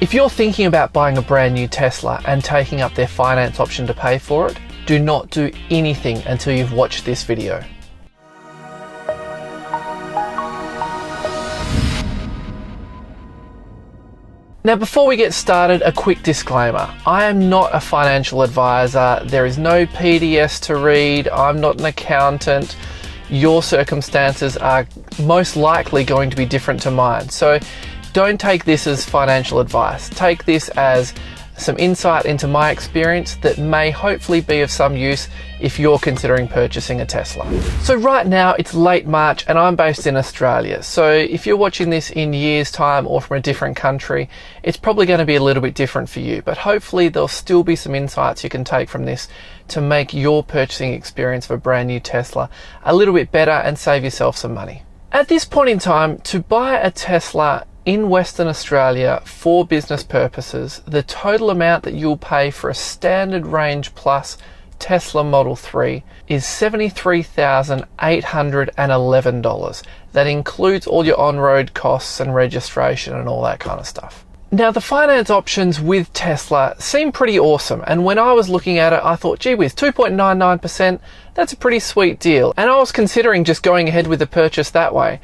If you're thinking about buying a brand new Tesla and taking up their finance option to pay for it, do not do anything until you've watched this video. Now, before we get started, a quick disclaimer. I am not a financial advisor. There is no PDS to read. I'm not an accountant. Your circumstances are most likely going to be different to mine. So don't take this as financial advice. Take this as some insight into my experience that may hopefully be of some use if you're considering purchasing a Tesla. So right now it's late March and I'm based in Australia. So if you're watching this in years time or from a different country, it's probably going to be a little bit different for you, but hopefully there'll still be some insights you can take from this to make your purchasing experience of a brand new Tesla a little bit better and save yourself some money. At this point in time, to buy a Tesla in Western Australia for business purposes, the total amount that you'll pay for a standard range plus Tesla Model 3 is $73,811. That includes all your on-road costs and registration and all that kind of stuff. Now, the finance options with Tesla seem pretty awesome, and when I was looking at it, I thought, gee whiz, 2.99%, that's a pretty sweet deal. And I was considering just going ahead with the purchase that way.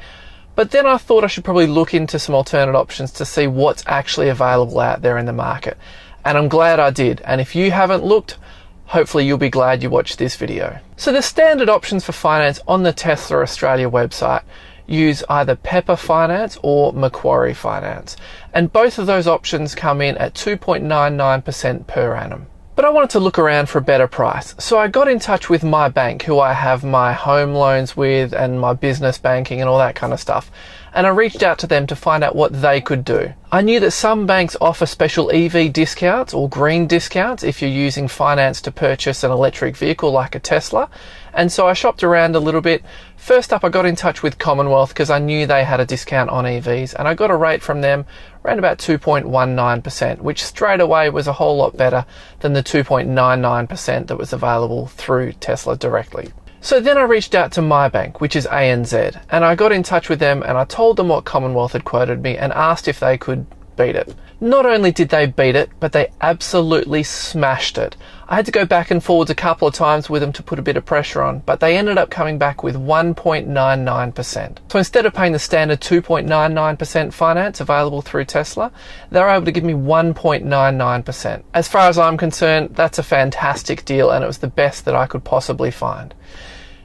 But then I thought I should probably look into some alternate options to see what's actually available out there in the market. And I'm glad I did. And if you haven't looked, hopefully you'll be glad you watched this video. So the standard options for finance on the Tesla Australia website use either Pepper Finance or Macquarie Finance. And both of those options come in at 2.99% per annum. But I wanted to look around for a better price. So I got in touch with my bank, who I have my home loans with and my business banking and all that kind of stuff. And I reached out to them to find out what they could do. I knew that some banks offer special EV discounts or green discounts if you're using finance to purchase an electric vehicle like a Tesla. And so I shopped around a little bit. First up, I got in touch with Commonwealth because I knew they had a discount on EVs, and I got a rate from them around about 2.19%, which straight away was a whole lot better than the 2.99% that was available through Tesla directly. So then I reached out to my bank, which is ANZ, and I got in touch with them and I told them what Commonwealth had quoted me and asked if they could beat it. Not only did they beat it, but they absolutely smashed it. I had to go back and forwards a couple of times with them to put a bit of pressure on, but they ended up coming back with 1.99%. So instead of paying the standard 2.99% finance available through Tesla, they were able to give me 1.99%. As far as I'm concerned, that's a fantastic deal, and it was the best that I could possibly find.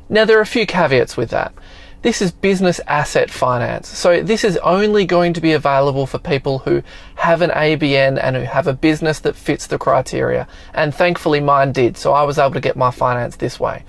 Now, there are a few caveats with that. This is business asset finance. So this is only going to be available for people who have an ABN and who have a business that fits the criteria. And thankfully mine did, so I was able to get my finance this way.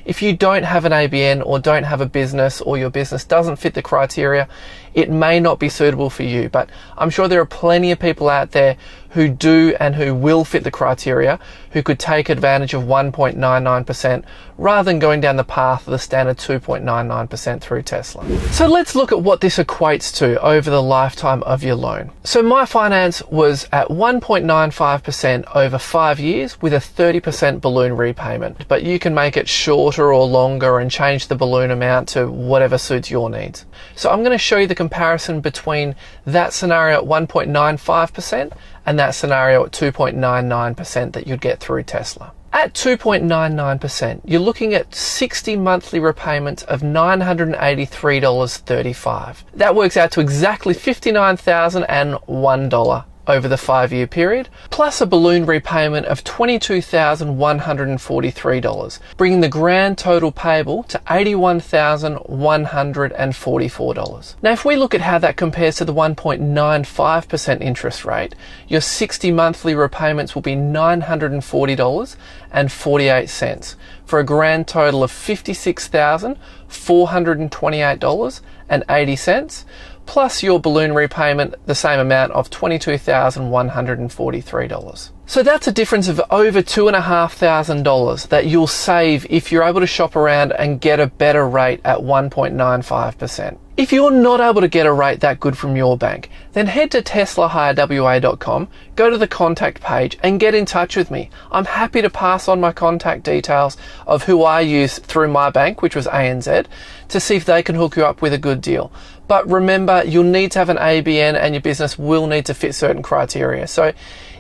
If you don't have an ABN or don't have a business, or your business doesn't fit the criteria, it may not be suitable for you. But I'm sure there are plenty of people out there who do and who will fit the criteria, who could take advantage of 1.99% rather than going down the path of the standard 2.99% through Tesla. So let's look at what this equates to over the lifetime of your loan. So my finance was at 1.95% over 5 years with a 30% balloon repayment, but you can make it shorter or longer and change the balloon amount to whatever suits your needs. So I'm going to show you the comparison between that scenario at 1.95% and that scenario at 2.99% that you'd get through Tesla. At 2.99%, you're looking at 60 monthly repayments of $983.35. That works out to exactly $59,001 over the 5-year period, plus a balloon repayment of $22,143, bringing the grand total payable to $81,144. Now, if we look at how that compares to the 1.95% interest rate, your 60 monthly repayments will be $940.48 for a grand total of $56,428.80. plus your balloon repayment, the same amount of $22,143. So that's a difference of over $2,500 that you'll save if you're able to shop around and get a better rate at 1.95%. If you're not able to get a rate that good from your bank, then head to teslahirewa.com, go to the contact page and get in touch with me. I'm happy to pass on my contact details of who I use through my bank, which was ANZ, to see if they can hook you up with a good deal. But remember, you'll need to have an ABN and your business will need to fit certain criteria. So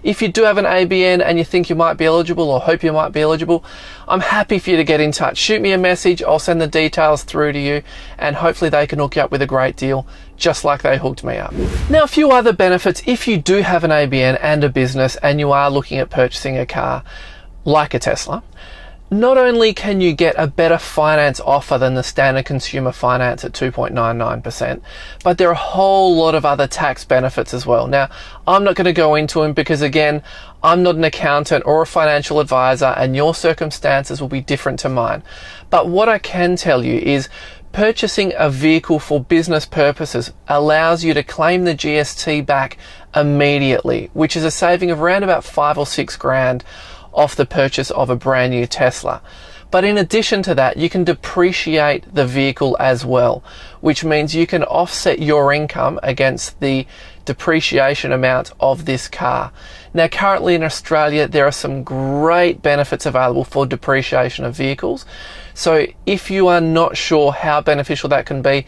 if you do have an ABN and you think you might be eligible or hope you might be eligible, I'm happy for you to get in touch. Shoot me a message, I'll send the details through to you, and hopefully they can hook you up with a great deal, just like they hooked me up. Now, a few other benefits if you do have an ABN and a business and you are looking at purchasing a car like a Tesla. Not only can you get a better finance offer than the standard consumer finance at 2.99%, but there are a whole lot of other tax benefits as well. Now, I'm not going to go into them because, again, I'm not an accountant or a financial advisor and your circumstances will be different to mine. But what I can tell you is purchasing a vehicle for business purposes allows you to claim the GST back immediately, which is a saving of around about $5 or $6 grand off the purchase of a brand new Tesla. But in addition to that, you can depreciate the vehicle as well, which means you can offset your income against the depreciation amount of this car. Now, currently in Australia, there are some great benefits available for depreciation of vehicles. So if you are not sure how beneficial that can be,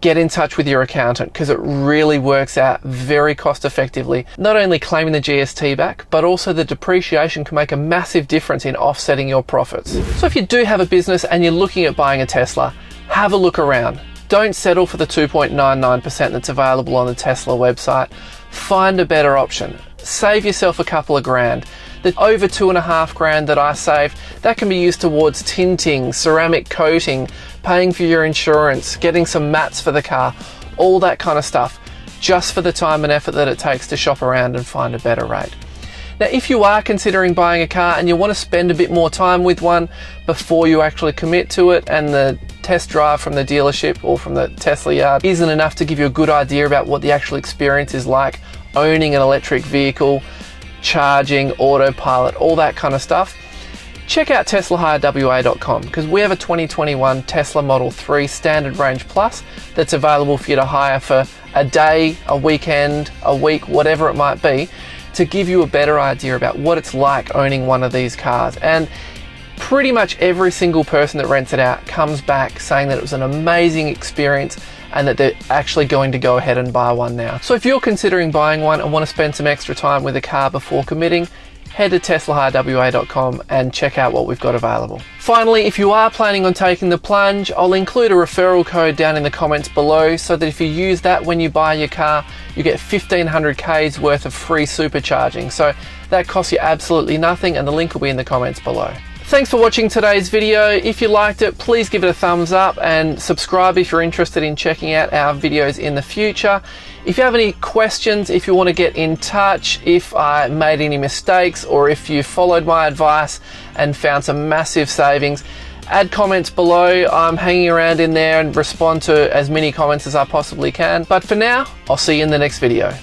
get in touch with your accountant because it really works out very cost effectively. Not only claiming the GST back, but also the depreciation can make a massive difference in offsetting your profits. So if you do have a business and you're looking at buying a Tesla, have a look around. Don't settle for the 2.99% that's available on the Tesla website. Find a better option. Save yourself a couple of grand. The over $2.5 grand that I saved, that can be used towards tinting, ceramic coating, paying for your insurance, getting some mats for the car, all that kind of stuff, just for the time and effort that it takes to shop around and find a better rate. Now, if you are considering buying a car and you want to spend a bit more time with one before you actually commit to it, and the test drive from the dealership or from the Tesla yard isn't enough to give you a good idea about what the actual experience is like owning an electric vehicle, charging, autopilot, all that kind of stuff, check out TeslaHireWA.com because we have a 2021 Tesla Model 3 Standard Range Plus that's available for you to hire for a day, a weekend, a week, whatever it might be, to give you a better idea about what it's like owning one of these cars. And pretty much every single person that rents it out comes back saying that it was an amazing experience and that they're actually going to go ahead and buy one now. So if you're considering buying one and want to spend some extra time with a car before committing, head to TeslaHireWA.com and check out what we've got available. Finally, if you are planning on taking the plunge, I'll include a referral code down in the comments below so that if you use that when you buy your car, you get 1,500 Ks worth of free supercharging. So that costs you absolutely nothing, and the link will be in the comments below. Thanks for watching today's video. If you liked it, please give it a thumbs up and subscribe if you're interested in checking out our videos in the future. If you have any questions, if you want to get in touch, if I made any mistakes, or if you followed my advice and found some massive savings, add comments below. I'm hanging around in there and respond to as many comments as I possibly can. But for now, I'll see you in the next video.